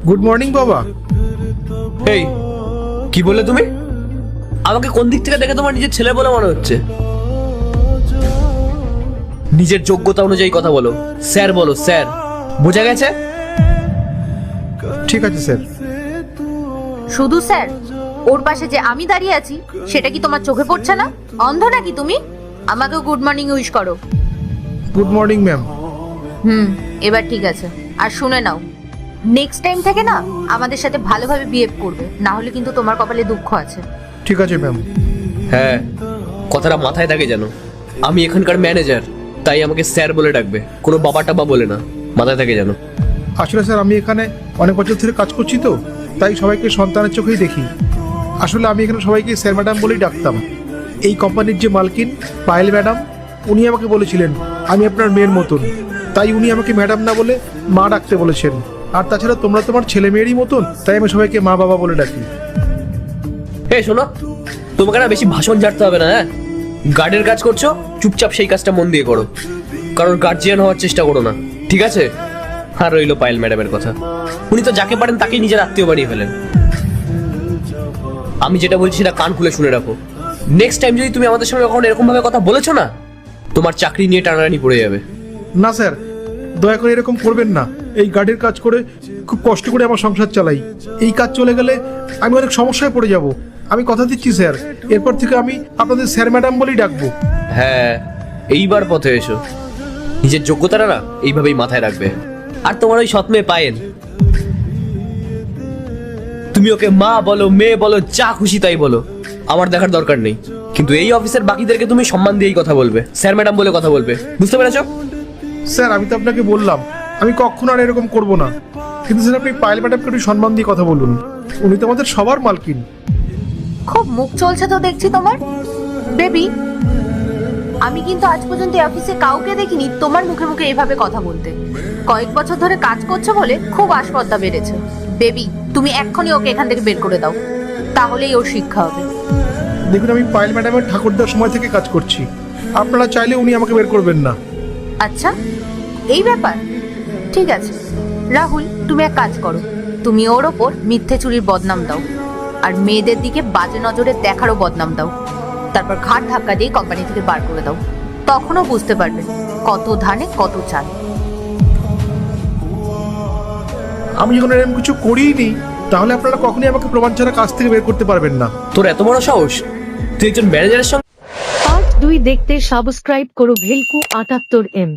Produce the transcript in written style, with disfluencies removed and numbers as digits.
Good morning বাবা। এই কি বললে তুমি? আমাকে কোন দিক থেকে দেখে তোমার নিজের ছেলে বলে মনে হচ্ছে? নিজের যোগ্যতা অনুযায়ী কথা বলো, স্যার বলো, স্যার। বোঝা গেছে? ঠিক আছে স্যার। শুধু স্যার? ওর পাশে যে আমি দাঁড়িয়ে আছি সেটা কি তোমার চোখে পড়ছে না? অন্ধ নাকি তুমি? আমাকেও গুড মর্নিং উইশ করো। Good morning ma'am. এবার ঠিক আছে। আর শুনে নাও, নেক্সট টাইম থেকে না আমাদের সাথে ভালোভাবে বিহেভ করবে, না হলে কিন্তু তোমার কপালে দুঃখ আছে। ঠিক আছে ম্যাম। হ্যাঁ, কথাটা মাথায় থাকে যেন। আমি এখানকার ম্যানেজার, তাই আমাকে স্যার বলে ডাকবে, কোনো বাবা টাবা বলে না। মাথায় থাকে যেন। আসলে স্যার আমি এখানে অনেক বছর ধরে কাজ করছি তো, তাই সবাইকে সন্তানের চোখেই দেখি। আসলে আমি এখানে সবাইকে স্যার ম্যাডাম বলেই ডাকতাম। এই কোম্পানির যে মালকিন পায়েল ম্যাডাম, উনি আমাকে বলেছিলেন আমি আপনার মেয়ের মতন, তাই উনি আমাকে ম্যাডাম না বলে মা ডাকতে বলেছেন। আর তাছাড়া তোমরা তোমার ছেলে মেয়েরই মতন, তাই আমি সবাইকে মা বাবা বলে ডাকি। হে শোনো, তোমাকে না বেশি ভাষণ ঝাড়তে হবে না। হ্যাঁ, গার্ডের কাজ করছো, চুপচাপ সেই কাজটা মন দিয়ে করো। কারণ গার্জিয়ান হওয়ার চেষ্টা করো না, ঠিক আছে? আর রইলো পায়েল ম্যাডামের কথা, উনি তো যাকে পারেন তাকেই নিজের আত্মীয় বানিয়ে ফেলেন। আমি যেটা বলছি সেটা কান খুলে শুনে রাখো। নেক্সট টাইম যদি তুমি আমাদের সঙ্গে কখনো এরকম ভাবে কথা বলেছো না, তোমার চাকরি নিয়ে টানাটানি পড়ে যাবে। না স্যার, দয়া করে এরকম করবেন না। এই গার্ডের কাজ করে খুব কষ্ট করে আমার সংসার চালাই। এই কাজ চলে গেলে আমি অনেক সমস্যায় পড়ে যাব। আমি কথা দিচ্ছি স্যার, এরপর থেকে আমি আপনাদের স্যার ম্যাডাম বলেই ডাকবো। হ্যাঁ, এইবার পথে এসো। নিজের যোগ্যতাটা না এইভাবেই মাথায় রাখবে। আর তোমার ওই সৎ মেয়ে পায়েল, তুমি ওকে মা বলো, মেয়ে বলো, যা খুশি তাই বলো, আমার দেখার দরকার নেই। কিন্তু এই অফিসের বাকিদেরকে তুমি সম্মান দিয়েই কথা বলবে, স্যার ম্যাডাম বলে কথা বলবে। বুঝতে পেরেছো? স্যার আমি তো আপনাকে বললাম আমি কখনো আর এরকম করব না, কিন্তু স্যার আপনি পায়েল ম্যাডামকে একটু সম্মান দিয়ে কথা বলুন। উনি তো আমাদের সবার মালকিন। খুব মুখ চলছে তো দেখছি তোমার। বেবি, আমি কিন্তু আজ পর্যন্ত এই অফিসে কাউকে দেখিনি তোমার মুখে মুখে এভাবে কথা বলতে। কয়েক বছর ধরে কাজ করছো বলে খুব আসপদ্দা বেড়েছে। বেবি, তুমি এক্ষুনি ওকে এখান থেকে বের করে দাও, তাহলেই ওর শিক্ষা হবে। দেখুন, আমি পায়েল ম্যাডামের ঠাকুরদার সময় থেকে কাজ করছি, আপনারা চাইলে উনি আমাকে বের করবেন না। আচ্ছা, এই ব্যাপার। ঠিক আছে রাহুল, তুমি এক কাজ করো, তুমি ওর ওপর মিথ্যে চুরির বদনাম দাও, আর মেয়েদের দিকে বাজে নজরে দেখারও বদনাম দাও। তারপর ঘাট ধাক্কা দিয়ে কোম্পানি থেকে বার করে দাও। তখনও বুঝতে পারবে কত ধানে কত চাল। আমি যখন এরকম কিছু করিনি, তাহলে আপনারা কখনোই আমাকে প্রমাণ ছাড়া কাজ থেকে বের করতে পারবেন না। তোর এত বড় সাহস, তুই একজন ম্যানেজারের সঙ্গে। পার্ট 2 দেখতে সাবস্ক্রাইব করো ভেলকু 78M।